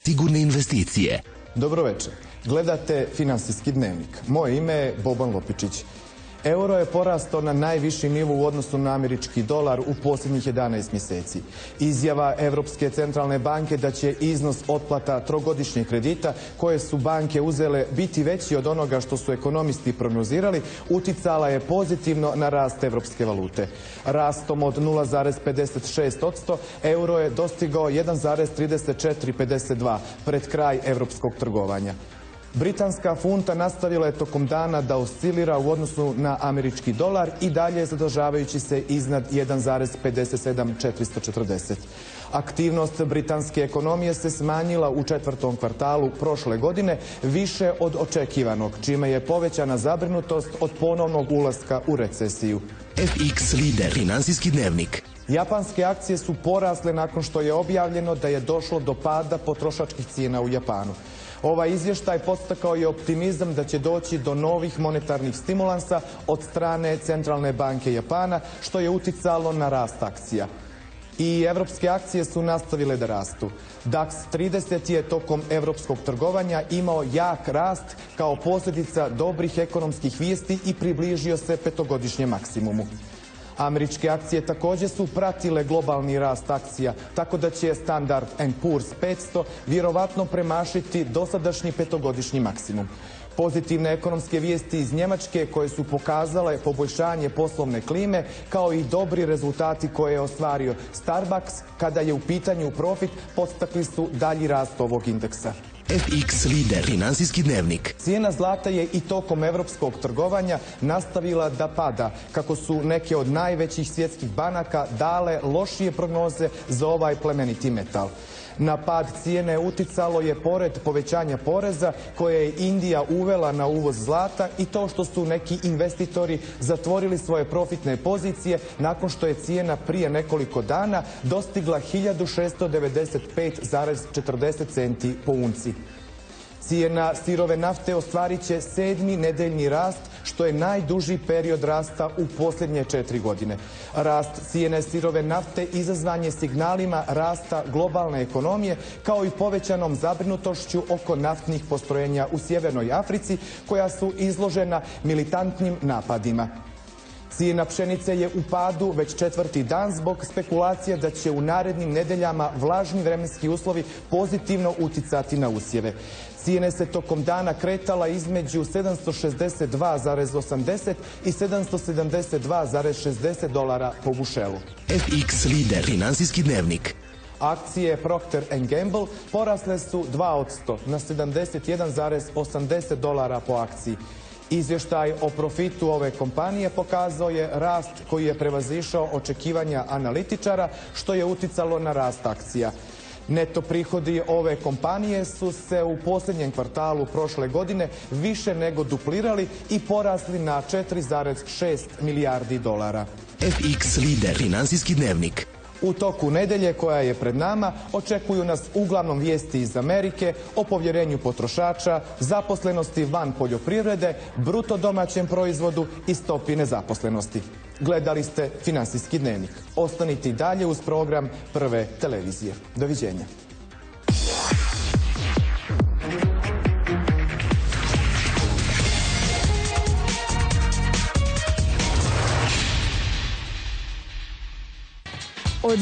Sigurne investicije. Dobro večer. Gledate Finansijski dnevnik. Moje ime je Boban Lopičić. Euro je porastao na najviši nivo u odnosu na američki dolar u posljednjih 11 mjeseci. Izjava Europske centralne banke da će iznos otplata trogodišnjeg kredita koje su banke uzele biti veći od onoga što su ekonomisti prognozirali uticala je pozitivno na rast evropske valute. Rastom od 0,56% euro je dostigao 1,3452 pred kraj europskog trgovanja. Britanska funta nastavila je tokom dana da oscilira u odnosu na američki dolar i dalje zadržavajući se iznad 1,57440. Aktivnost britanske ekonomije se smanjila u četvrtom kvartalu prošle godine više od očekivanog, čime je povećana zabrinutost od ponovnog ulaska u recesiju. FX Lider. Finansijski dnevnik. Japanske akcije su porasle nakon što je objavljeno da je došlo do pada potrošačkih cijena u Japanu. Ovaj izvještaj podstakao je optimizam da će doći do novih monetarnih stimulansa od strane Centralne banke Japana, što je uticalo na rast akcija. I evropske akcije su nastavile da rastu. DAX 30 je tokom evropskog trgovanja imao jak rast kao posljedica dobrih ekonomskih vijesti i približio se petogodišnjem maksimumu. Američke akcije također su pratile globalni rast akcija, tako da će Standard & Poor's 500 vjerovatno premašiti dosadašnji petogodišnji maksimum. Pozitivne ekonomske vijesti iz Njemačke koje su pokazale poboljšanje poslovne klime kao i dobri rezultati koje je ostvario Starbucks kada je u pitanju profit podstakli su dalji rast ovog indeksa. FX Lider. Finansijski dnevnik. Cijena zlata je i tokom evropskog trgovanja nastavila da pada, kako su neke od najvećih svjetskih banaka dale lošije prognoze za ovaj plemeniti metal. Na pad cijene uticalo je pored povećanja poreza koje je Indija uvela na uvoz zlata i to što su neki investitori zatvorili svoje profitne pozicije nakon što je cijena prije nekoliko dana dostigla 1695,40 centi po unci. Cijena sirove nafte ostvarit će 7. nedeljni rast, što je najduži period rasta u posljednje 4 godine. Rast cijene sirove nafte izazvan je signalima rasta globalne ekonomije, kao i povećanom zabrinutošću oko naftnih postrojenja u Sjevernoj Africi, koja su izložena militantnim napadima. Cijena pšenice je u padu već 4. dan zbog spekulacije da će u narednim nedeljama vlažni vremenski uslovi pozitivno uticati na usjeve. Cijene se tokom dana kretala između 762,80 i 772,60 dolara po bušelu. FX Lider. Finansijski dnevnik. Akcije Procter & Gamble porasle su 2% na 71,80 dolara po akciji. Izvještaj o profitu ove kompanije pokazao je rast koji je prevazišao očekivanja analitičara, što je uticalo na rast akcija. Neto prihodi ove kompanije su se u posljednjem kvartalu prošle godine više nego duplirali i porasli na 4,6 milijardi dolara. FX Lider. Finansijski dnevnik. U toku nedelje koja je pred nama očekuju nas uglavnom vijesti iz Amerike o povjerenju potrošača, zaposlenosti van poljoprivrede, bruto domaćem proizvodu i stopi nezaposlenosti. Gledali ste Finansijski dnevnik. Ostanite i dalje uz program Prve televizije. Doviđenja. Od